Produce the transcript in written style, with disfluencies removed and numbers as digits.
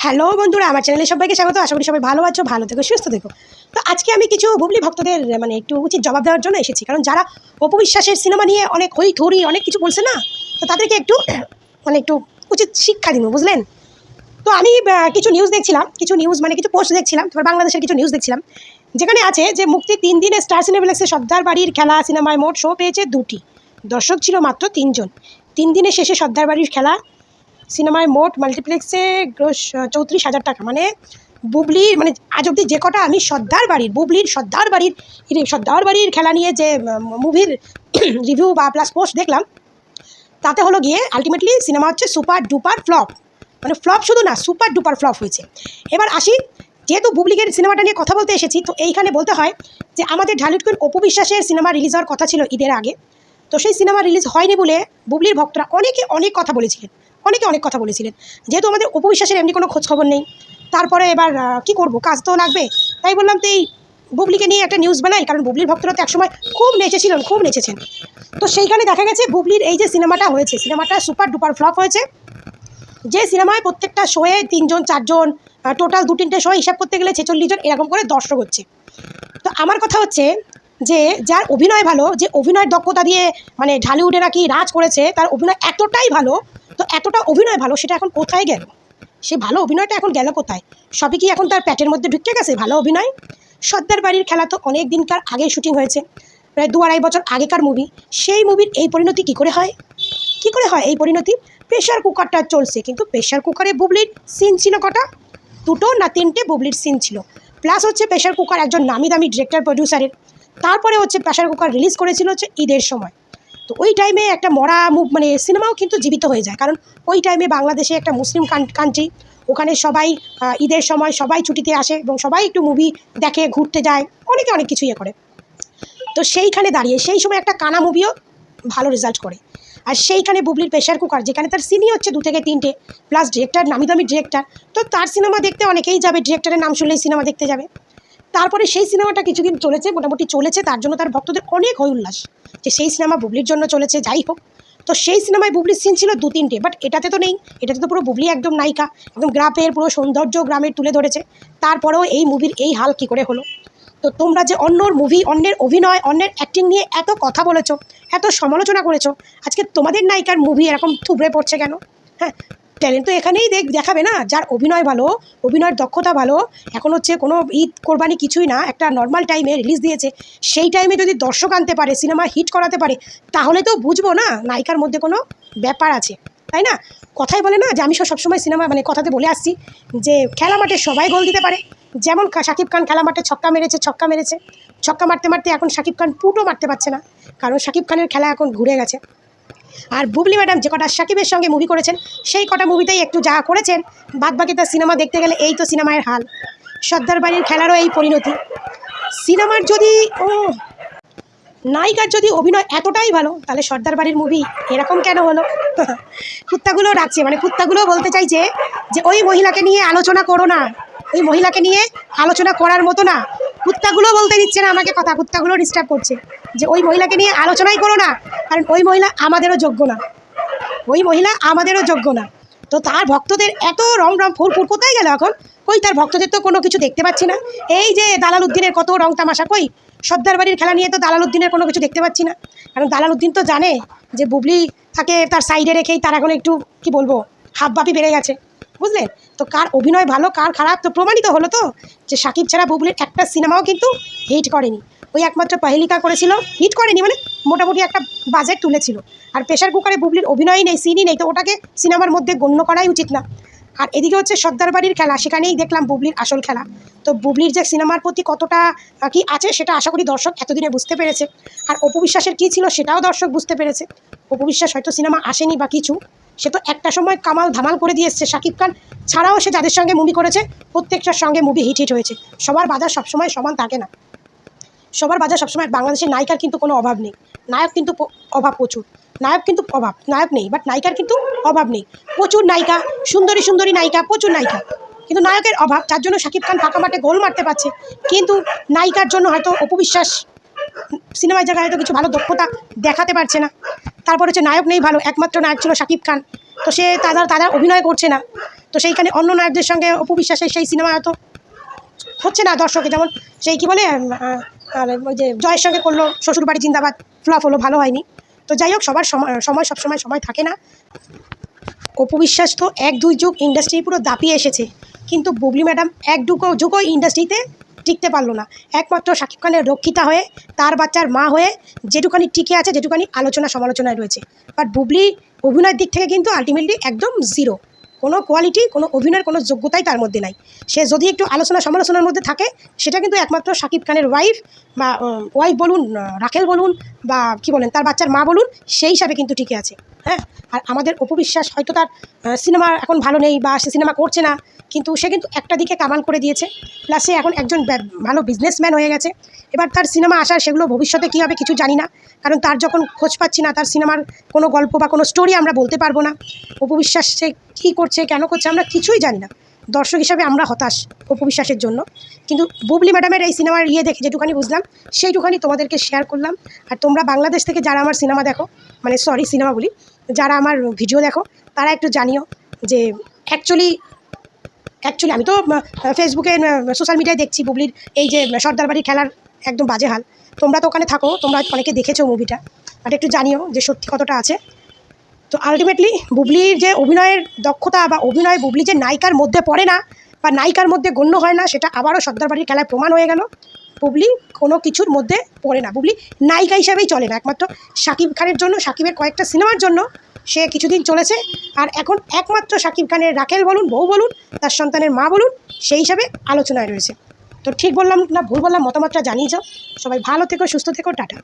Hello বন্ধুরা, আমার চ্যানেলে সবাইকে স্বাগত। আশা করি সবাই ভালো আছো, ভালো থেকো, সুস্থ থেকো। তো আজকে আমি কিছু বুবলি ভক্তদের একটু উচিত জবাব দেওয়ার জন্য এসেছি। কারণ যারা অপু বিশ্বাসের সিনেমা নিয়ে অনেক হইথরি অনেক কিছু বলছে না, তো তাদেরকে একটু একটু উচিত শিক্ষা দিব, বুঝলেন? তো আমি কিছু নিউজ দেখছিলাম, কিছু পোস্ট দেখছিলাম, তারপর বাংলাদেশের কিছু নিউজ দেখছিলাম, যেখানে আছে যে মুক্তি 3 দিনে স্টার সিনেপ্লেক্সে সর্দার বাড়ির খেলা সিনেমায় মোট শো পেয়েছে 2টি, দর্শক ছিল মাত্র 3 জন। 3 দিনের শেষে সর্দার বাড়ির খেলা সিনেমায় মোট মাল্টিপ্লেক্সে গ্রোস 34,000 টাকা। মানে বুবলির আজ অব্দি যে কটা আমি সর্দার বাড়ির খেলা নিয়ে যে মুভির রিভিউ বা প্লাস পোস্ট দেখলাম, তাতে হলো গিয়ে আলটিমেটলি সিনেমা হচ্ছে সুপার ডুপার ফ্লপ। মানে ফ্লপ শুধু না, সুপার ডুপার ফ্লপ হয়েছে। এবার আসি, যেহেতু বুবলিগের সিনেমাটা নিয়ে কথা বলতে এসেছি, তো এইখানে বলতে হয় যে আমাদের ঢালিউড কুইন অপু বিশ্বাসের সিনেমা রিলিজ হওয়ার কথা ছিল ঈদের আগে। তো সেই সিনেমা রিলিজ হয়নি বলে বুবলির ভক্তরা অনেকে অনেক কথা বলেছিলেন। যেহেতু আমাদের অপু বিশ্বাসের এমনি কোনো খোঁজ খবর নেই, তারপরে এবার কি করব, কাজ তো লাগবে। তাই বললাম তো এই বুবলিকে নিয়ে একটা নিউজ বানাই, কারণ বুবলির ভক্তরা তো একসময় খুব নেচেছেন। তো সেইখানে দেখা গেছে বুবলির এই যে সিনেমাটা হয়েছে, সিনেমাটা সুপার ডুপার ফ্লপ হয়েছে। যে সিনেমায় প্রত্যেকটা শোয়ে 3জন 4জন, টোটাল 2-3টে শো হিসাব করতে গেলে 46 জন এরকম করে দর্শক হচ্ছে। তো আমার কথা হচ্ছে যে যার অভিনয় ভালো, যে অভিনয়ের দক্ষতা দিয়ে ঢালিউডে নাকি রাজ করেছে, তার অভিনয় এতটাই ভালো, তো এতটা অভিনয় ভালো, সেটা এখন কোথায় গেল? সে ভালো অভিনয়টা এখন গেল কোথায়? সবই কি এখন তার প্যাটের মধ্যে ঢুকে গেছে ভালো অভিনয়? সর্দার বাড়ির খেলা তো অনেক দিনকার আগে শুটিং হয়েছে, প্রায় 2-2.5 বছর আগেকার মুভি। সেই মুভির এই পরিণতি কী করে হয় এই পরিণতি? প্রেশার কুকারটা চলছে, কিন্তু প্রেশার কুকারে বুবলির সিন ছিল কটা? 2টো না 3টে বুবলির সিন ছিল। প্লাস হচ্ছে প্রেশার কুকার একজন নামি দামি ডিরেক্টর প্রডিউসারের। তারপরে হচ্ছে প্রেশার কুকার রিলিজ করেছিল হচ্ছে ঈদের সময়। তো ওই টাইমে একটা মরা সিনেমাও কিন্তু জীবিত হয়ে যায়, কারণ ওই টাইমে বাংলাদেশে একটা মুসলিম কান্ট্রি, ওখানে সবাই ঈদের সময় সবাই ছুটিতে আসে এবং সবাই একটু মুভি দেখে, ঘুরতে যায়, অনেকে অনেক কিছু করে। তো সেইখানে দাঁড়িয়ে সেই সময় একটা কানা মুভিও ভালো রেজাল্ট করে। আর সেইখানে বুবলির প্রেশার কুকার, যেখানে তার সিনই হচ্ছে 2 থেকে 3টে, প্লাস ডিরেক্টর নামি দামি ডিরেক্টর, তো তার সিনেমা দেখতে অনেকেই যাবে, ডিরেক্টরের নাম শুনলেই সিনেমা দেখতে যাবে। তারপরে সেই সিনেমাটা কিছুদিন চলেছে, মোটামুটি চলেছে, তার জন্য তার ভক্তদের অনেক হই উল্লাস যে সেই সিনেমা বুবলির জন্য চলেছে, যাই হোক। তো সেই সিনেমায় বুবলির সিন ছিল 2-3টে, বাট এটাতে তো নেই। এটাতে তো পুরো বুবলি একদম নায়িকা, একদম গ্রামের পুরো সৌন্দর্য গ্রামের তুলে ধরেছে। তারপরেও এই মুভির এই হাল কী করে হলো? তো তোমরা যে অন্যর মুভি, অন্যের অভিনয়, অন্যের অ্যাক্টিং নিয়ে এত কথা বলেছো, এত সমালোচনা করেছো, আজকে তোমাদের নায়িকার মুভি এরকম থুবড়ে পড়ছে কেন? হ্যাঁ, ট্যালেন্ট তো এখানেই দেখাবে না, যার অভিনয় ভালো, অভিনয়ের দক্ষতা ভালো। এখন হচ্ছে কোনো ঈদ কোরবানি কিছুই না, একটা নর্মাল টাইমে রিলিজ দিয়েছে, সেই টাইমে যদি দর্শক আনতে পারে, সিনেমা হিট করাতে পারে, তাহলে তো বুঝবো না নায়িকার মধ্যে কোনো ব্যাপার আছে, তাই না? কথাই বলে না যে আমি সবসময় সিনেমা কথাতে বলে আসছি যে খেলা মাঠে সবাই গোল দিতে পারে। যেমন শাকিব খান খেলা মাঠে ছক্কা মেরেছে, ছক্কা মারতে এখন শাকিব খান পুটও মারতে পারছে না, কারণ শাকিব খানের খেলা এখন ঘুরে গেছে। আর বুবলি ম্যাডাম যে কটা শাকিবের সঙ্গে মুভি করেছেন, সেই কটা মুভিতেই একটু যা করেছেন, বাদবাকি তার সিনেমা দেখতে গেলে এই তো সিনেমার হাল। সর্দার বাড়ির খেলারও এই পরিণতি। সিনেমার যদি নায়িকার যদি অভিনয় এতটাই ভালো, তাহলে সর্দার বাড়ির মুভি এরকম কেন হলো? কুত্তাগুলো ডাকছে, কুত্তাগুলো বলতে চাইছে যে ওই মহিলাকে নিয়ে আলোচনা করো না, ওই মহিলাকে নিয়ে আলোচনা করার মতো না। কুত্তাগুলো বলতে দিচ্ছে না আমাকে কথা, কুত্তাগুলো ডিস্টার্ব করছে যে ওই মহিলাকে নিয়ে আলোচনাই করো না, কারণ ওই মহিলা আমাদেরও যোগ্য না। তো তার ভক্তদের এত রং ফুল কোথায় গেল এখন? কই তার ভক্তদের তো কোনো কিছু দেখতে পাচ্ছি না। এই যে দালাল উদ্দিনের কত রং তামাশা, কই সর্দার বাড়ির খেলা নিয়ে তো দালাল উদ্দিনের কোনো কিছু দেখতে পাচ্ছি না। কারণ দালাল উদ্দিন তো জানে যে বুবলি তাকে তার সাইডে রেখেই তার এখন একটু কি বলবো হাবভাবি বেড়ে গেছে, বুঝলেন? তো কার অভিনয় ভালো কার খারাপ তো প্রমাণিত হলো তো, যে শাকিব ছাড়া বুবলির একটা সিনেমাও কিন্তু হিট করেনি। ওই একমাত্র পাহেলিকা করেছিল, হিট করেনি, মোটামুটি একটা বাজেট তুলেছিল। আর প্রেশার কুকারে বুবলির অভিনয়ই নেই, সিনই নেই, তো ওটাকে সিনেমার মধ্যে গণ্য করাই উচিত না। আর এদিকে হচ্ছে সর্দার বাড়ির খেলা, সেখানেই দেখলাম বুবলির আসল খেলা। তো বুবলির যে সিনেমার প্রতি কতটা কি আছে, সেটা আশা করি দর্শক এতদিনে বুঝতে পেরেছে। আর অপু বিশ্বাসের কী ছিল সেটাও দর্শক বুঝতে পেরেছে। অপু বিশ্বাস হয়তো সিনেমা আসেনি বা কিছু, সে তো একটা সময় কামাল ধামাল করে দিয়ে এসছে। শাকিব খান ছাড়াও সে যাদের সঙ্গে মুভি করেছে, প্রত্যেকটার সঙ্গে মুভি হিট হয়েছে। সবার বাজার সবসময় সমান থাকে না, সবার বাজার সবসময়। বাংলাদেশের নায়িকার কিন্তু কোনো অভাব নেই, নায়ক কিন্তু অভাব প্রচুর। নায়ক নেই, বাট নায়িকার কিন্তু অভাব নেই। প্রচুর নায়িকা, সুন্দরী নায়িকা, প্রচুর নায়িকা, কিন্তু নায়কের অভাব। যার জন্য শাকিব খান ফাঁকা মাঠে গোল মারতে পারছে, কিন্তু নায়িকার জন্য হয়তো অপু বিশ্বাস সিনেমার জায়গায় হয়তো কিছু ভালো দক্ষতা দেখাতে পারছে না। তারপর হচ্ছে নায়ক নেই ভালো, একমাত্র নায়ক ছিল শাকিব খান, তো সে তারা অভিনয় করছে না। তো তো সেইখানে অন্য নায়কদের সঙ্গে অপু বিশ্বাসের সেই সিনেমা হয়তো হচ্ছে না দর্শকে, যেমন সেই কী বলে আর ওই যে জয়ের সঙ্গে করলো শ্বশুরবাড়ি জিন্দাবাদ, ফ্লপ হলো, ভালো হয়নি। তো যাই হোক, সবার সময় সবসময় সময় থাকে না। অপু বিশ্বাস তো 1-2 যুগ ইন্ডাস্ট্রি পুরো দাপিয়ে এসেছে, কিন্তু বুবলি ম্যাডাম 1-2 যুগও ইন্ডাস্ট্রিতে টিকতে পারলো না। একমাত্র শাকিব খানের রক্ষিতা হয়ে, তার বাচ্চার মা হয়ে যেটুখানি টিকে আছে, যেটুখানি আলোচনা সমালোচনায় রয়েছে। বাট বুবলি অভিনয়ের দিক থেকে কিন্তু আলটিমেটলি একদম জিরো, কোনো কোয়ালিটি, কোনো অভিনয়ের কোনো যোগ্যতাই তার মধ্যে নাই। সে যদি একটু আলোচনা সমালোচনার মধ্যে থাকে, সেটা কিন্তু একমাত্র শাকিব খানের ওয়াইফ বা ওয়াইফ বলুন, রাখেল বলুন, বা কী বলেন তার বাচ্চার মা বলুন, সেই হিসাবে কিন্তু টিকে আছে। হ্যাঁ, আর আমাদের অপু বিশ্বাস হয়তো তার সিনেমা এখন ভালো নেই বা সে সিনেমা করছে না, কিন্তু সে কিন্তু একটা দিকে কামাল করে দিয়েছে, প্লাস সে এখন একজন ভালো বিজনেসম্যান হয়ে গেছে। এবার তার সিনেমা আসার, সেগুলো ভবিষ্যতে কী হবে কিছু জানি না, কারণ তার যখন খোঁজ পাচ্ছি না, তার সিনেমার কোনো গল্প বা কোনো স্টোরি আমরা বলতে পারবো না। অপু বিশ্বাস সে কী করছে, কেন করছে, আমরা কিছুই জানি না। দর্শক হিসাবে আমরা হতাশ অপু বিশ্বাসের জন্য। কিন্তু বুবলি ম্যাডামের এই সিনেমার দেখে যেটুখানি বুঝলাম, সেইটুখানি তোমাদেরকে শেয়ার করলাম। আর তোমরা বাংলাদেশ থেকে যারা আমার সিনেমা দেখো, মানে সিনেমা বলি, যারা আমার ভিডিও দেখো, তারা একটু জানিও যে অ্যাকচুয়ালি আমি তো ফেসবুকে, সোশ্যাল মিডিয়ায় দেখছি বুবলির এই যে সর্দার বাড়ির খেলার একদম বাজে হাল। তোমরা তো ওখানে থাকো, তোমরা অনেকে দেখেছো মুভিটা, বাট একটু জানিও যে সত্যি কতটা আছে। তো আলটিমেটলি বুবলির যে অভিনয়ের দক্ষতা বা অভিনয়, বুবলি যে নায়িকার মধ্যে পড়ে না বা নায়িকার মধ্যে গণ্য হয় না, সেটা আবারও সর্দার বাড়ির খেলায় প্রমাণ হয়ে গেল। বুবলি কোনো কিছুর মধ্যে পড়ে না, বুবলি নায়িকা হিসাবেই চলে না, একমাত্র শাকিব খানের জন্য, শাকিবের কয়েকটা সিনেমার জন্য সে কিছুদিন চলেছে। আর এখন একমাত্র শাকিব খানের রাখেল বলুন, বউ বলুন, তার সন্তানের মা বলুন, সেই হিসাবে আলোচনায় রয়েছে। তো ঠিক বললাম না ভুল বললাম, মতামতটা জানিয়েছ। সবাই ভালো থেকো, সুস্থ থেকো, টাটা।